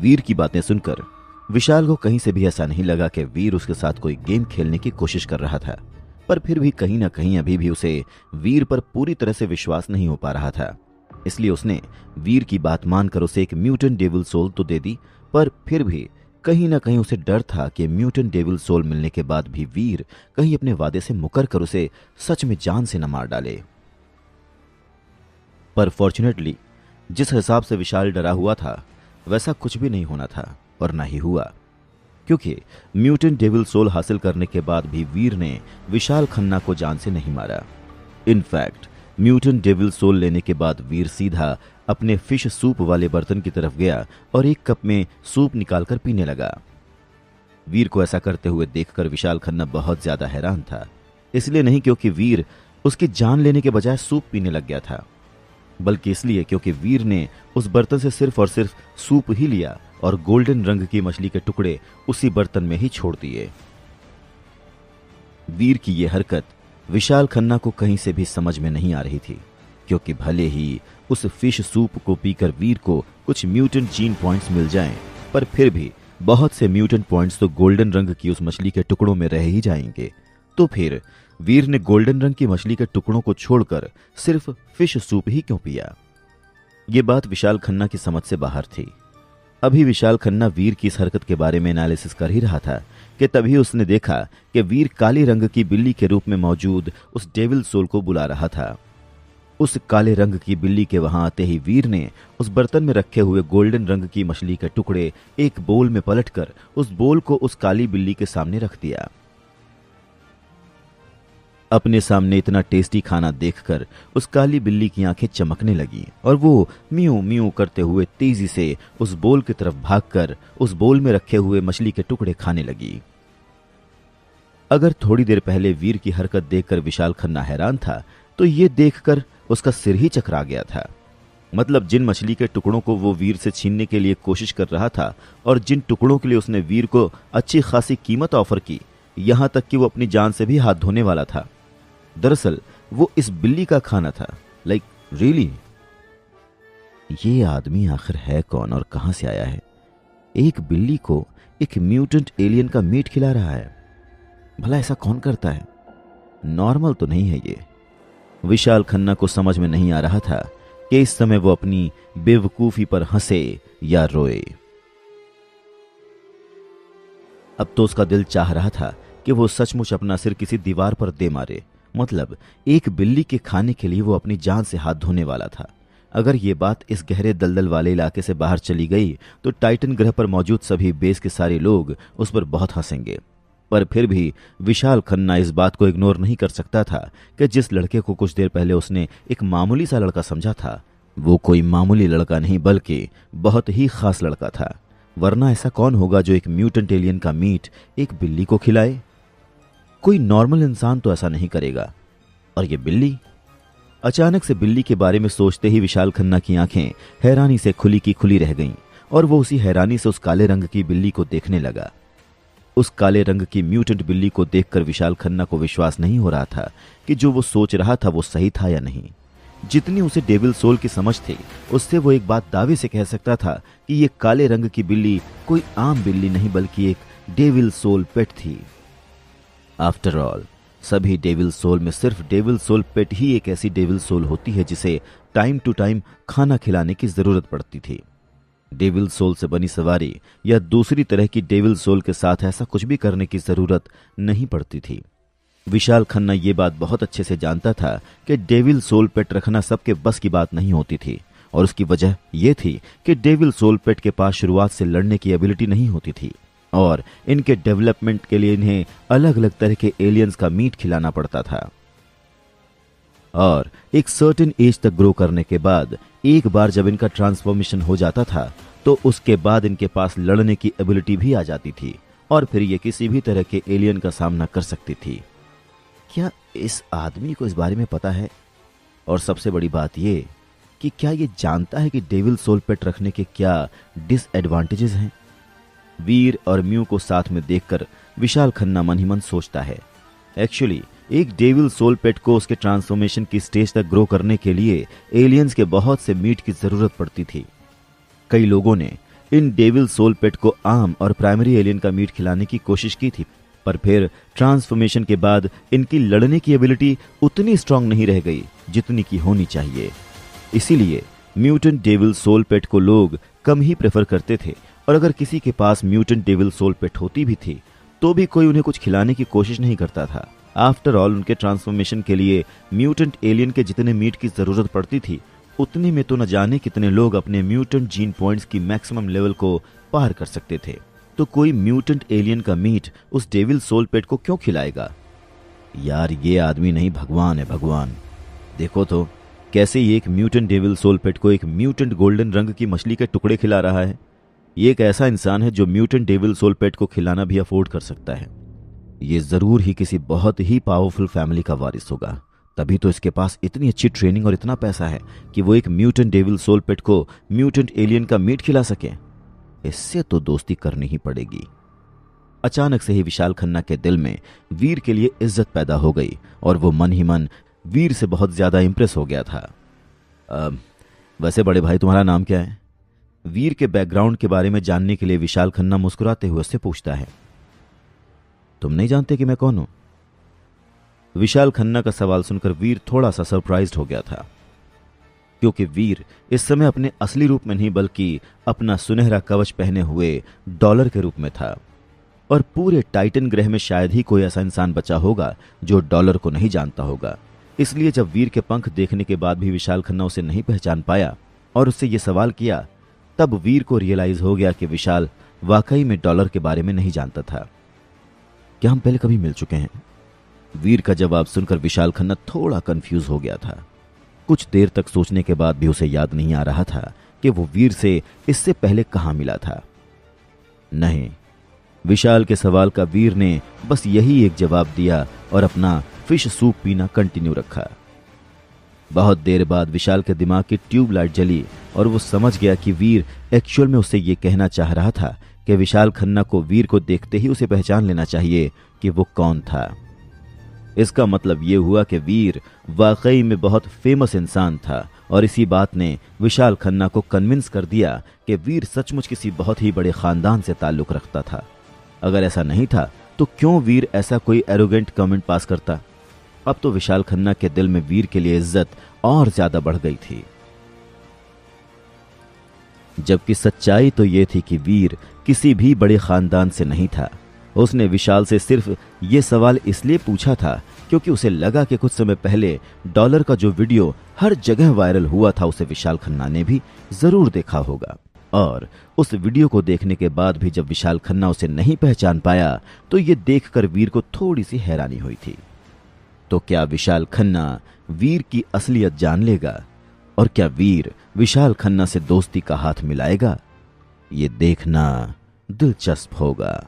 वीर की बातें सुनकर विशाल को कहीं से भी ऐसा नहीं लगा कि वीर उसके साथ कोई गेम खेलने की कोशिश कर रहा था, पर फिर भी कहीं ना कहीं अभी भी उसे वीर पर पूरी तरह से विश्वास नहीं हो पा रहा था। इसलिए उसने वीर की बात मानकर उसे एक म्यूटेंट डेविल सोल तो दे दी, पर फिर भी कहीं ना कहीं उसे डर था कि म्यूटेंट डेविल सोल मिलने के बाद भी वीर कहीं अपने वादे से मुकर कर उसे सच में जान से न मार डाले। पर फॉर्चुनेटली जिस हिसाब से विशाल डरा हुआ था वैसा कुछ भी नहीं होना था, और ना ही हुआ, क्योंकि म्यूटेंट डेविल सोल हासिल करने के बाद भी वीर ने विशाल खन्ना को जान से नहीं मारा। इनफैक्ट म्यूटेंट डेविल सोल लेने के बाद वीर सीधा अपने फिश सूप वाले बर्तन की तरफ गया और एक कप में सूप निकालकर पीने लगा। वीर को ऐसा करते हुए देखकर विशाल खन्ना बहुत ज्यादा हैरान था, इसलिए नहीं क्योंकि वीर उसकी जान लेने के बजाय सूप पीने लग गया था, बल्कि इसलिए क्योंकि वीर ने उस बर्तन से सिर्फ और सिर्फ सूप ही लिया और गोल्डन रंग की मछली के टुकड़े उसी बर्तन में ही छोड़ दिए। वीर की यह हरकत विशाल खन्ना को कहीं से भी समझ में नहीं आ रही थी, क्योंकि भले ही उस फिश सूप को पीकर वीर को कुछ म्यूटेंट जीन पॉइंट्स मिल जाएं, पर फिर भी बहुत से म्यूटेंट पॉइंट्स तो गोल्डन रंग की उस मछली के टुकड़ों में रह ही जाएंगे। तो फिर वीर ने गोल्डन रंग की मछली के टुकड़ों को छोड़कर सिर्फ फिश सूप ही क्यों पिया? ये बात विशाल खन्ना की समझ से बाहर थी। अभी विशाल खन्ना वीर की इस हरकत के बारे में एनालिसिस कर ही रहा था कि तभी उसने देखा कि वीर काली रंग की बिल्ली के रूप में मौजूद उस डेविल सोल को बुला रहा था। उस काले रंग की बिल्ली के वहां आते ही वीर ने उस बर्तन में रखे हुए गोल्डन रंग की मछली के टुकड़े एक बोल में पलटकर उस बोल को उस काली बिल्ली के सामने रख दिया। अपने सामने इतना टेस्टी खाना देखकर उस काली बिल्ली की आंखें चमकने लगी और वो म्यू म्यू करते हुए तेजी से उस बोल की तरफ भागकर उस बोल में रखे हुए मछली के टुकड़े खाने लगी। अगर थोड़ी देर पहले वीर की हरकत देखकर विशाल खन्ना हैरान था, तो ये देखकर उसका सिर ही चकरा गया था। मतलब जिन मछली के टुकड़ों को वो वीर से छीनने के लिए कोशिश कर रहा था और जिन टुकड़ों के लिए उसने वीर को अच्छी खासी कीमत ऑफर की, यहां तक कि वो अपनी जान से भी हाथ धोने वाला था, दरअसल वो इस बिल्ली का खाना था। लाइक रियली, ये आदमी आखिर है कौन और कहां से आया है? एक बिल्ली को एक म्यूटेंट एलियन का मीट खिला रहा है। भला ऐसा कौन करता है? नॉर्मल तो नहीं है ये। विशाल खन्ना को समझ में नहीं आ रहा था कि इस समय वो अपनी बेवकूफी पर हंसे या रोए। अब तो उसका दिल चाह रहा था कि वो सचमुच अपना सिर किसी दीवार पर दे मारे। मतलब एक बिल्ली के खाने के लिए वो अपनी जान से हाथ धोने वाला था। अगर ये बात इस गहरे दलदल वाले इलाके से बाहर चली गई तो टाइटन ग्रह पर मौजूद सभी बेस के सारे लोग उस पर बहुत हंसेंगे। पर फिर भी विशाल खन्ना इस बात को इग्नोर नहीं कर सकता था कि जिस लड़के को कुछ देर पहले उसने एक मामूली सा लड़का समझा था, वो कोई मामूली लड़का नहीं बल्कि बहुत ही खास लड़का था। वरना ऐसा कौन होगा जो एक म्यूटेंट एलियन का मीट एक बिल्ली को खिलाए? कोई नॉर्मल इंसान तो ऐसा नहीं करेगा। और ये बिल्ली? अचानक से बिल्ली के बारे में सोचते ही विशाल खन्ना की आंखें हैरानी से खुली की खुली रह गईं और वो उसी हैरानी से उस काले रंग की बिल्ली को देखने लगा। उस काले रंग की म्यूटेंट बिल्ली को देखकर विशाल खन्ना को विश्वास नहीं हो रहा था कि जो वो सोच रहा था वो सही था या नहीं। जितनी उसे डेविल सोल की समझ थी, उससे वो एक बात दावे से कह सकता था कि ये काले रंग की बिल्ली कोई आम बिल्ली नहीं बल्कि एक डेविल सोल पेट थी। आफ्टर ऑल, सभी डेविल सोल में सिर्फ डेविल सोल पेट ही एक ऐसी डेविल सोल होती है जिसे टाइम टू टाइम खाना खिलाने की जरूरत पड़ती थी। डेविल सोल से बनी सवारी या दूसरी तरह की डेविल सोल के साथ ऐसा कुछ भी करने की जरूरत नहीं पड़ती थी। विशाल खन्ना ये बात बहुत अच्छे से जानता था कि डेविल सोल पेट रखना सबके बस की बात नहीं होती थी, और उसकी वजह यह थी कि डेविल सोल पेट के पास शुरुआत से लड़ने की एबिलिटी नहीं होती थी और इनके डेवलपमेंट के लिए इन्हें अलग अलग तरह के एलियंस का मीट खिलाना पड़ता था। और एक सर्टेन एज तक ग्रो करने के बाद एक बार जब इनका ट्रांसफॉर्मेशन हो जाता था तो उसके बाद इनके पास लड़ने की एबिलिटी भी आ जाती थी और फिर ये किसी भी तरह के एलियन का सामना कर सकती थी। क्या इस आदमी को इस बारे में पता है? और सबसे बड़ी बात ये कि क्या ये जानता है कि डेविल सोल पेट रखने के क्या डिसएडवांटेजेस हैं? वीर और म्यू को साथ में देखकर विशाल खन्ना मन ही मन सोचता है, एक्चुअली एक डेविल सोल पेट को उसके ट्रांसफॉर्मेशन की स्टेज तक ग्रो करने के लिए एलियंस के बहुत से मीट की जरूरत पड़ती थी। कई लोगों ने इन डेविल सोल पेट को आम और प्राइमरी एलियन का मीट खिलाने की कोशिश की थी, पर फिर ट्रांसफॉर्मेशन के बाद इनकी लड़ने की एबिलिटी उतनी स्ट्रांग नहीं रह गई जितनी की होनी चाहिए। इसीलिए म्यूटेंट डेविल सोल पेट को लोग कम ही प्रेफर करते थे, और अगर किसी के पास म्यूटेंट डेविल सोल पेट होती भी थी तो भी कोई उन्हें कुछ खिलाने की कोशिश नहीं करता था। आफ्टर ऑल उनके ट्रांसफॉर्मेशन के लिए म्यूटेंट एलियन के जितने मीट की जरूरत पड़ती थी उतनी में तो न जाने कितने लोग अपने म्यूटेंट जीन पॉइंट्स की मैक्सिमम लेवल को पार कर सकते थे। तो कोई म्यूटेंट एलियन का मीट उस डेविल सोल पेट को क्यों खिलाएगा? यार ये आदमी नहीं भगवान है, भगवान। देखो तो कैसे ये एक म्यूटेंट डेविल सोल पेट को एक म्यूटेंट गोल्डन रंग की मछली के टुकड़े खिला रहा है। ये एक ऐसा इंसान है जो म्यूटेंट डेविल सोल पेट को खिलाना भी अफोर्ड कर सकता है। ये जरूर ही किसी बहुत ही पावरफुल फैमिली का वारिस होगा, तभी तो इसके पास इतनी अच्छी ट्रेनिंग और इतना पैसा है कि वो एक म्यूटेंट डेविल सोल पेट को म्यूटेंट एलियन का मीट खिला सके। इससे तो दोस्ती करनी ही पड़ेगी। अचानक से ही विशाल खन्ना के दिल में वीर के लिए इज्जत पैदा हो गई और वो मन ही मन वीर से बहुत ज्यादा इंप्रेस हो गया था। वैसे बड़े भाई तुम्हारा नाम क्या है? वीर के बैकग्राउंड के बारे में जानने के लिए विशाल खन्ना मुस्कुराते हुए उससे पूछता है। तुम नहीं जानते कि मैं कौन हूं? विशाल खन्ना का सवाल सुनकर वीर थोड़ा सा सरप्राइज्ड हो गया था, क्योंकि वीर इस समय अपने असली रूप में नहीं बल्कि अपना सुनहरा कवच पहने हुए डॉलर के रूप में था। और पूरे टाइटन ग्रह में शायद ही कोई ऐसा इंसान बचा होगा जो डॉलर को नहीं जानता होगा। इसलिए जब वीर के पंख देखने के बाद भी विशाल खन्ना उसे नहीं पहचान पाया और उससे यह सवाल किया, तब वीर को रियलाइज हो गया कि विशाल वाकई में डॉलर के बारे में नहीं जानता था। क्या हम पहले कभी मिल चुके हैं? वीर का जवाब सुनकर विशाल खन्ना थोड़ा कंफ्यूज हो गया था। कुछ देर तक सोचने के बाद भी उसे याद नहीं आ रहा था कि वो वीर से इससे पहले कहां मिला था। नहीं, विशाल के सवाल का वीर ने बस यही एक जवाब दिया और अपना फिश सूप पीना कंटिन्यू रखा। बहुत देर बाद विशाल के दिमाग की ट्यूबलाइट जली और वो समझ गया कि वीर एक्चुअल में उससे ये कहना चाह रहा था कि विशाल खन्ना को वीर को देखते ही उसे पहचान लेना चाहिए कि वो कौन था। इसका मतलब ये हुआ कि वीर वाकई में बहुत फेमस इंसान था और इसी बात ने विशाल खन्ना को कन्विंस कर दिया कि वीर सचमुच किसी बहुत ही बड़े खानदान से ताल्लुक रखता था। अगर ऐसा नहीं था तो क्यों वीर ऐसा कोई एरोगेंट कमेंट पास करता? अब तो विशाल खन्ना के दिल में वीर के लिए इज्जत और ज्यादा बढ़ गई थी, जबकि सच्चाई तो यह थी कि वीर किसी भी बड़े खानदान से नहीं था। उसने विशाल से सिर्फ ये सवाल इसलिए पूछा था क्योंकि उसे लगा कि कुछ समय पहले डॉलर का जो वीडियो हर जगह वायरल हुआ था उसे विशाल खन्ना ने भी जरूर देखा होगा। और उस वीडियो को देखने के बाद भी जब विशाल खन्ना उसे नहीं पहचान पाया तो ये देखकर वीर को थोड़ी सी हैरानी हुई थी। तो क्या विशाल खन्ना वीर की असलियत जान लेगा और क्या वीर विशाल खन्ना से दोस्ती का हाथ मिलाएगा? ये देखना दिलचस्प होगा।